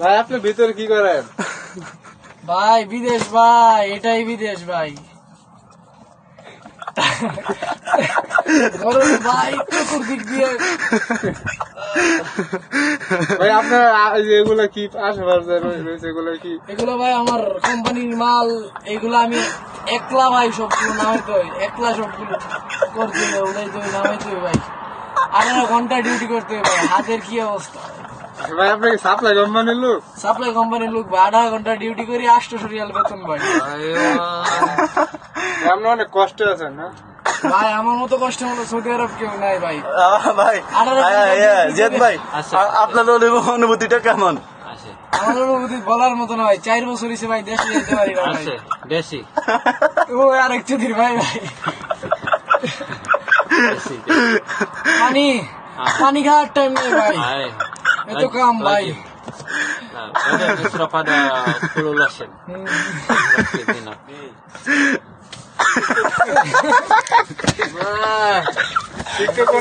ভাই আপনি ভিতরে কি করেন? ভাই বিদেশ ভাই, এটাই বিদেশ ভাই। ভাই চতুর্দিক দিয়ে ভাই আপনার এগুলো কি আশেপাশে রয়েছে এগুলো কি? এগুলো ভাই আমার কোম্পানির মাল। এগুলো আমি একলা ভাই সবগুলো নামাইতে হয়, একলা সবগুলো করতে হবে, উড়াইতে হবে, নামাইতে হবে ভাই। 18 ঘন্টা ডিউটি করতে হবে ভাই। হাতের কি অবস্থা ভাই আপনাকে সাপ্লাই কোম্পানির লোক? সাপ্লাই কোম্পানির লোক ভাই। 18 ঘন্টা ডিউটি করি, 800 রিয়াল বেতন ভাই। আপনি অনেক কষ্টে আছেন না ভাই আমার মতো কষ্ট হলো সৌদি আরব কেউ নাই ভাই। ভাই জিয়াদ ভাই, আপনার অনুভূতিটা কেমন? আমার অনুভূতি বলার মতো না ভাই। 4 বছর হয়েছে ভাই, দেশে যেতে পারি না ভাই। দেশি ও আরেক চুদির ভাই ভাই। পানি খাওয়ার টাইম নেই ভাই, এত কাম ভাই। Misra pada kelulusan. শিক্ষক